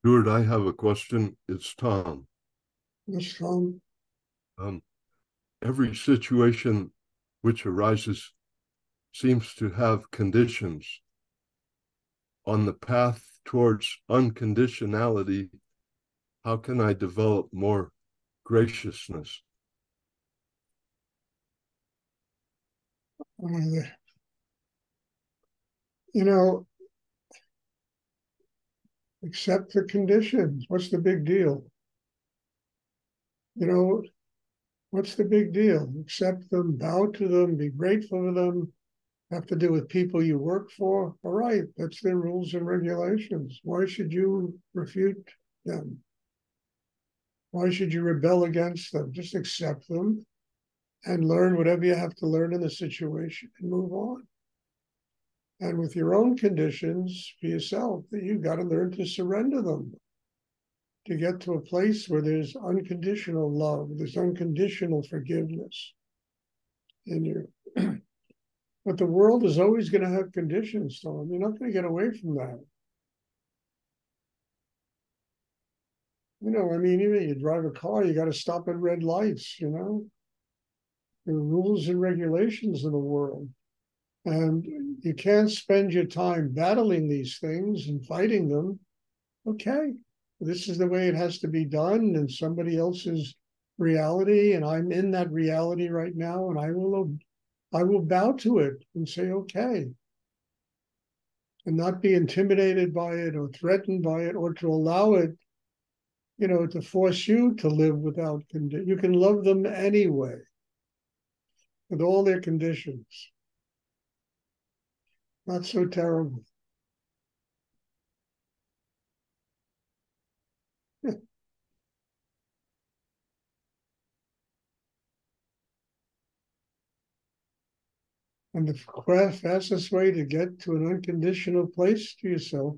Stuart, I have a question. It's Tom. Yes, Tom. Um, every situation which arises seems to have conditions. On the path towards unconditionality, how can I develop more graciousness? Uh, you know, accept the conditions. What's the big deal? You know, what's the big deal? Accept them, bow to them, be grateful for them. Have to do with people you work for. All right, that's their rules and regulations. Why should you refute them? Why should you rebel against them? Just accept them and learn whatever you have to learn in the situation and move on. And with your own conditions for yourself, that you've got to learn to surrender them, to get to a place where there's unconditional love, there's unconditional forgiveness in you. But the world is always going to have conditions, Tom. You're not going to get away from that. I mean, even you drive a car, you got to stop at red lights. There are rules and regulations in the world. And you can't spend your time battling these things and fighting them. Okay, this is the way it has to be done, and somebody else's reality, and I'm in that reality right now, and I will bow to it and say okay, and not be intimidated by it or threatened by it or to allow it, to force you to live without condition. You can love them anyway with all their conditions. Not so terrible. And the fastest way to get to an unconditional place to yourself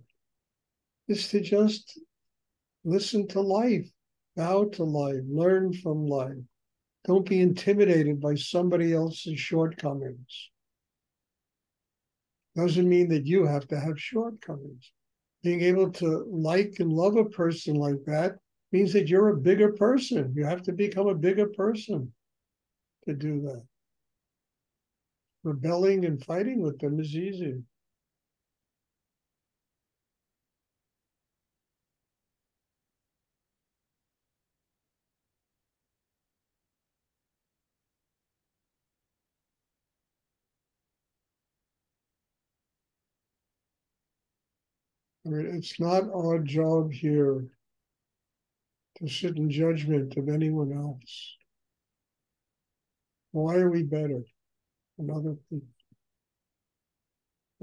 is to just listen to life, bow to life, learn from life. Don't be intimidated by somebody else's shortcomings. Doesn't mean that you have to have shortcomings. Being able to like and love a person like that means that you're a bigger person. You have to become a bigger person to do that. Rebelling and fighting with them is easy. I mean, it's not our job here to sit in judgment of anyone else. Why are we better than other people?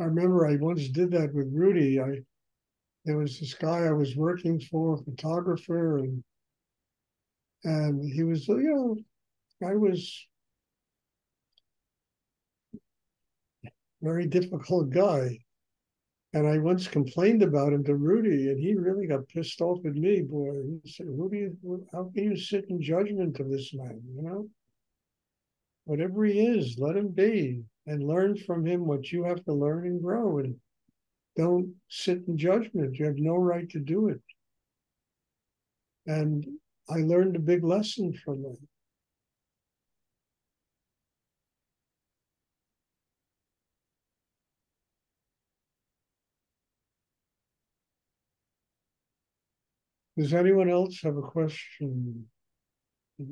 I remember I once did that with Rudy. There was this guy I was working for, a photographer, and he was, I was a very difficult guy. And I once complained about him to Rudy, and he really got pissed off at me, boy. He said, Rudy, how can you sit in judgment of this man? Whatever he is, let him be and learn from him what you have to learn and grow. And don't sit in judgment. You have no right to do it. And I learned a big lesson from that. Does anyone else have a question?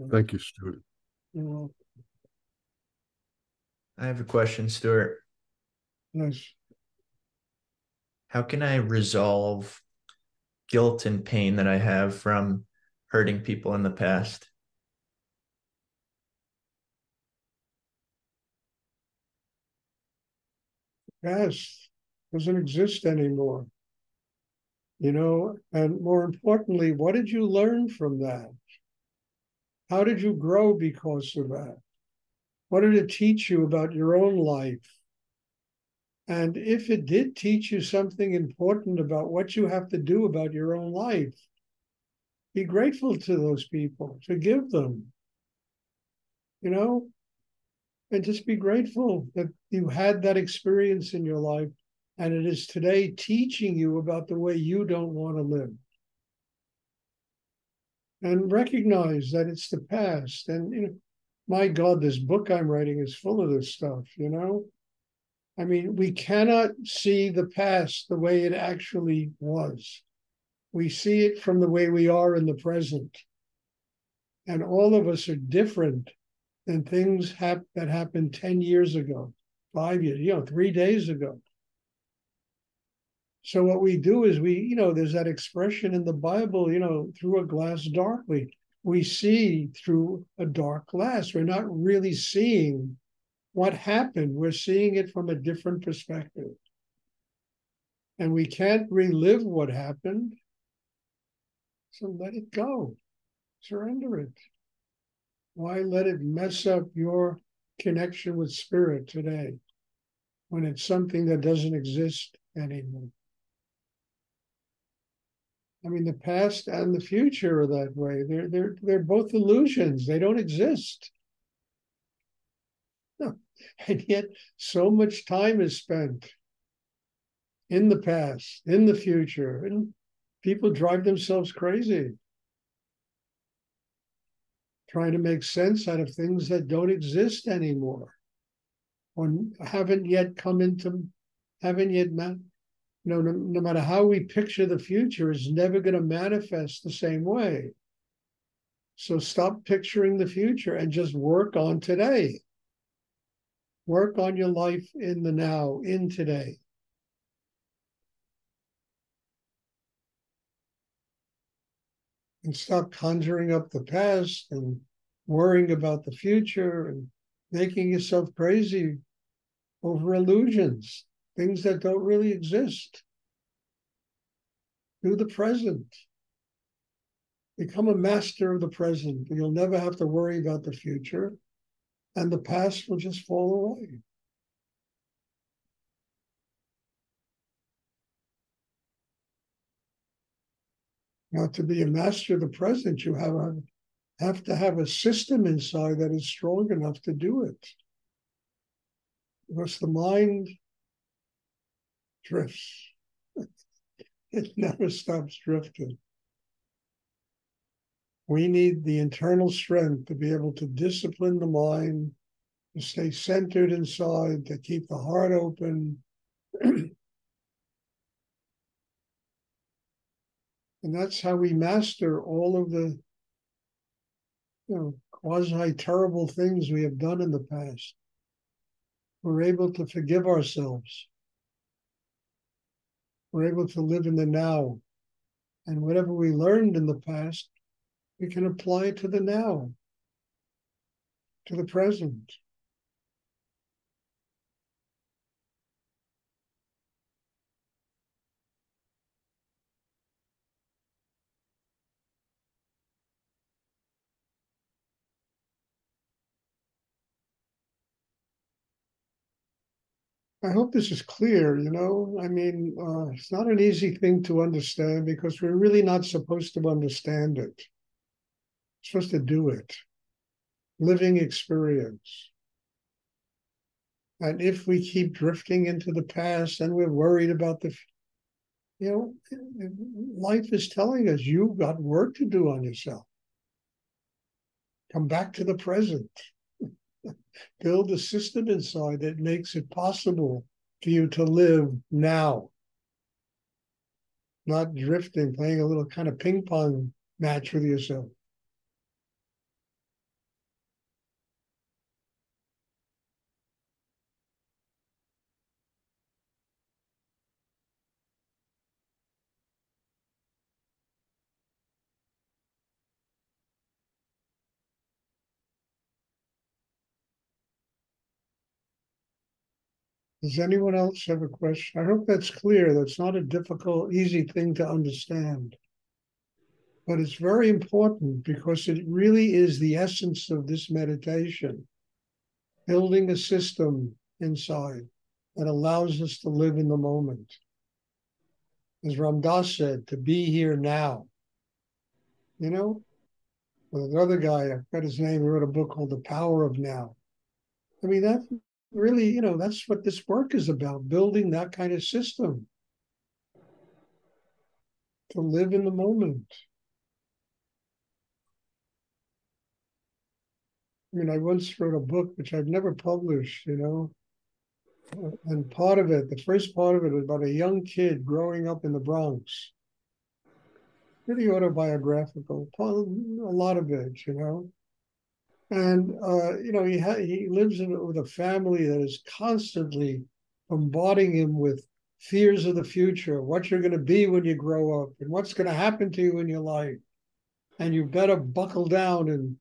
Thank you, Stuart. You I have a question, Stuart. yes. How can I resolve guilt and pain that I have from hurting people in the past? Past doesn't exist anymore. And more importantly, what did you learn from that? How did you grow because of that? What did it teach you about your own life? And if it did teach you something important about what you have to do about your own life, be grateful to those people, forgive them, you know, and just be grateful that you had that experience in your life and it is today teaching you about the way you don't want to live. and recognize that it's the past. And, my God, this book I'm writing is full of this stuff, I mean, we cannot see the past the way it actually was. We see it from the way we are in the present. And all of us are different than things that happened 10 years ago, 5 years, 3 days ago. So what we do is there's that expression in the Bible, through a glass darkly. We see through a dark glass. We're not really seeing what happened. We're seeing it from a different perspective. And we can't relive what happened. So let it go. Surrender it. Why let it mess up your connection with spirit today when it's something that doesn't exist anymore? I mean, the past and the future are that way. They're both illusions. They don't exist. No. And yet so much time is spent in the past, in the future, and people drive themselves crazy trying to make sense out of things that don't exist anymore or haven't yet, no matter how we picture the future, is never going to manifest the same way. So stop picturing the future and just work on today. Work on your life in the now, in today. And stop conjuring up the past and worrying about the future and making yourself crazy over illusions, things that don't really exist. Do the present. Become a master of the present. You'll never have to worry about the future, and the past will just fall away. Now, to be a master of the present, you have to have a system inside that is strong enough to do it. Because the mind drifts. It never stops drifting. We need the internal strength to be able to discipline the mind, to stay centered inside, to keep the heart open. And that's how we master all of the quasi-terrible things we have done in the past. We're able to forgive ourselves. We're able to live in the now. And whatever we learned in the past, we can apply it to the now, to the present. I hope this is clear, I mean, it's not an easy thing to understand because we're really not supposed to understand it. We're supposed to do it. Living experience. And if we keep drifting into the past and we're worried about life is telling us you've got work to do on yourself. Come back to the present. Build a system inside that makes it possible for you to live now. Not drifting, playing a little kind of ping pong match with yourself. Does anyone else have a question? I hope that's clear. That's not a difficult, easy thing to understand. But it's very important because it really is the essence of this meditation. Building a system inside that allows us to live in the moment. As Ram Dass said, to be here now. Another guy, I forgot his name, he wrote a book called The Power of Now. I mean, that really, that's what this work is about, building that kind of system to live in the moment. mean, I once wrote a book which I've never published, and part of it, the first part of it, was about a young kid growing up in the Bronx. Pretty autobiographical, a lot of it. And he lives with a family that is constantly bombarding him with fears of the future, what you're going to be when you grow up, and what's going to happen to you in your life, and you better buckle down and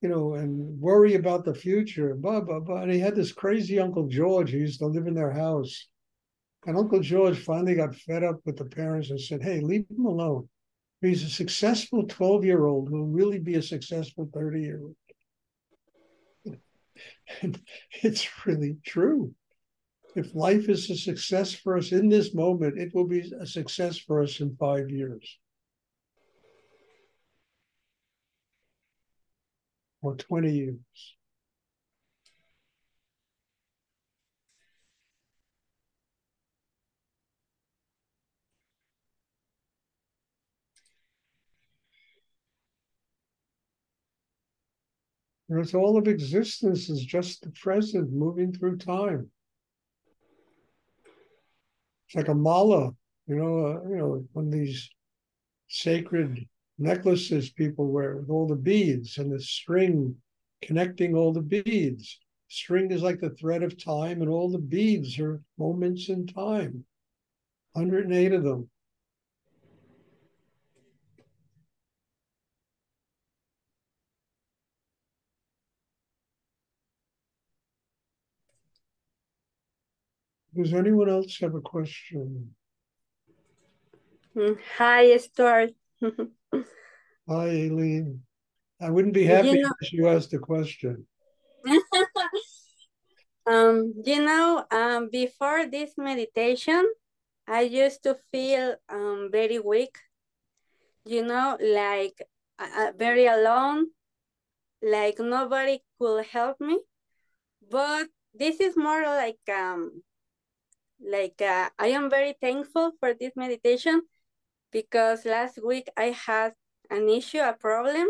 and worry about the future. Blah blah blah. And he had this crazy Uncle George who used to live in their house, and Uncle George finally got fed up with the parents and said, "Hey, leave him alone. He's a successful 12-year-old who will really be a successful 30-year-old." And it's really true. If life is a success for us in this moment, it will be a success for us in 5 years or 20 years. Because all of existence is just the present moving through time. It's like a mala, one of these sacred necklaces people wear with all the beads and the string connecting all the beads. String is like the thread of time, and all the beads are moments in time. 108 of them. Does anyone else have a question? Hi, Stuart. Hi, Aileen. I wouldn't be happy if you asked a question. Before this meditation, I used to feel very weak, like very alone, like nobody could help me. But this is more I am very thankful for this meditation because last week I had an issue, a problem,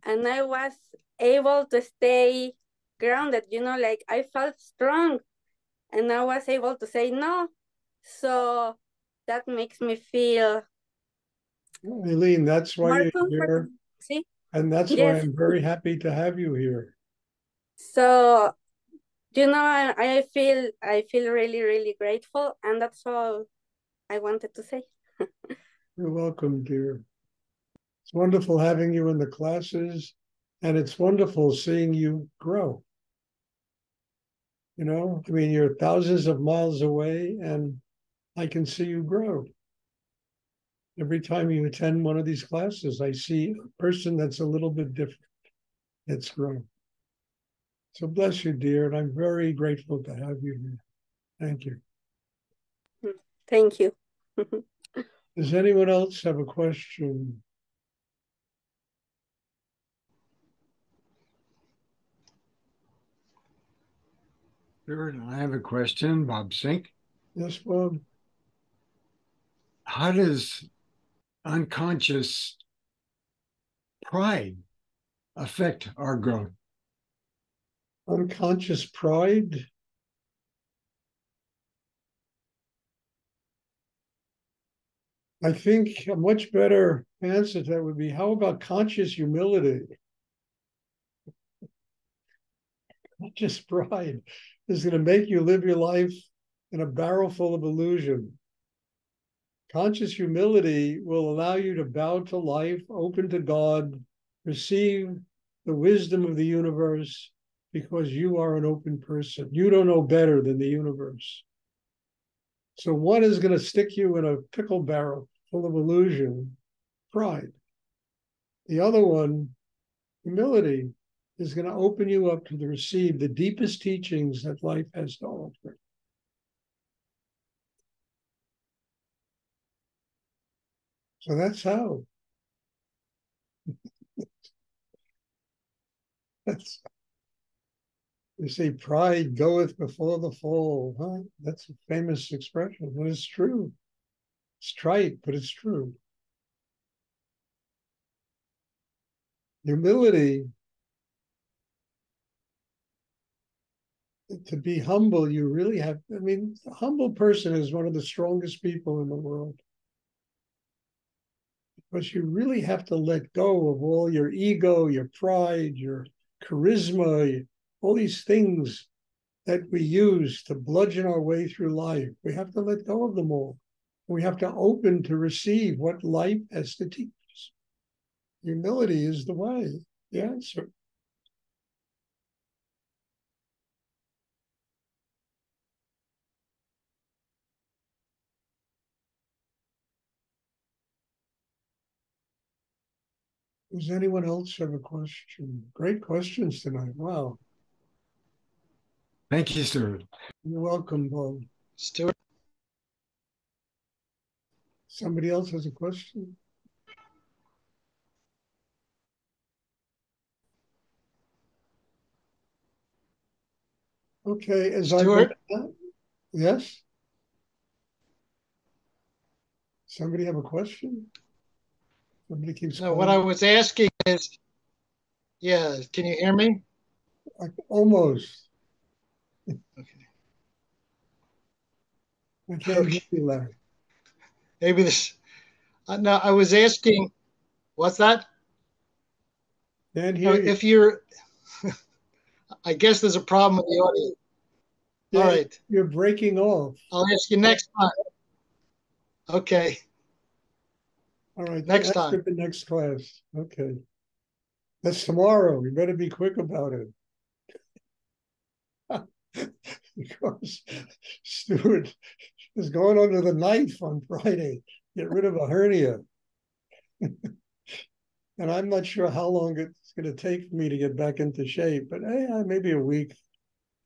and I was able to stay grounded, like I felt strong and I was able to say no. So that makes me feel Aileen, that's why more you're here. See? And that's why I'm very happy to have you here. So, I feel really, really grateful, and that's all I wanted to say. You're welcome, dear. It's wonderful having you in the classes, and it's wonderful seeing you grow. You're thousands of miles away, and I can see you grow. Every time you attend one of these classes, I see a person that's a little bit different. It's grown. So bless you, dear, and I'm very grateful to have you here. Thank you. Thank you. Does anyone else have a question? Sure, I have a question, Bob Sink. Yes, Bob. How does unconscious pride affect our growth? Unconscious pride? I think a much better answer to that would be, how about conscious humility? Conscious pride is going to make you live your life in a barrel full of illusion. Conscious humility will allow you to bow to life, open to God, receive the wisdom of the universe, because you are an open person. You don't know better than the universe. So one is going to stick you in a pickle barrel full of illusion, pride. The other one, humility, is going to open you up to receive the deepest teachings that life has to offer. So that's how. You say pride goeth before the fall, huh? That's a famous expression, but it's true. It's trite, but it's true. Humility to be humble, you really have, I mean, a humble person is one of the strongest people in the world. Because you really have to let go of all your ego, your pride, your charisma, all these things that we use to bludgeon our way through life. We have to let go of them all. We have to open to receive what life has to teach us. Humility is the way, the answer. Does anyone else have a question? Great questions tonight. Wow. Thank you, Stuart. You're welcome, Bob. Stuart, Somebody else has a question? Okay, as I go, Stuart? yes? Somebody have a question? Somebody keeps No, what I calling. was asking is, yeah, can you hear me? Almost. Okay. I can't hear you, Larry. Maybe this, no, I was asking, what's that? Can't No, hear you. if you're, I guess there's a problem with the audio. All Yeah, right, you're breaking off. I'll ask you next time. Okay, All right, next ask time. at the next class. Okay. That's tomorrow. You better be quick about it. Because Stuart is going under the knife on Friday. Get rid of a hernia. And I'm not sure how long it's going to take for me to get back into shape, but hey, maybe a week,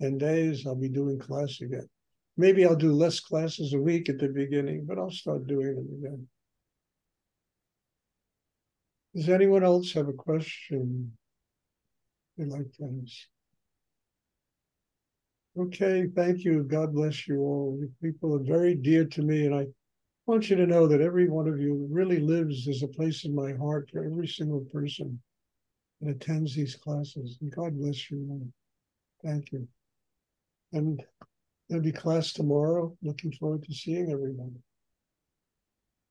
10 days, I'll be doing class again. Maybe I'll do less classes a week at the beginning, but I'll start doing them again. Does anyone else have a question they'd like to ask? Okay, thank you. God bless you all. You people are very dear to me, and I want you to know that every one of you really lives as a place in my heart for every single person that attends these classes. And God bless you all. Thank you. And there'll be class tomorrow. Looking forward to seeing everyone.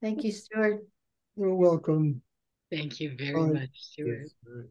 Thank you, Stuart. You're welcome. Thank you very Bye. much, Stuart. Yes, right.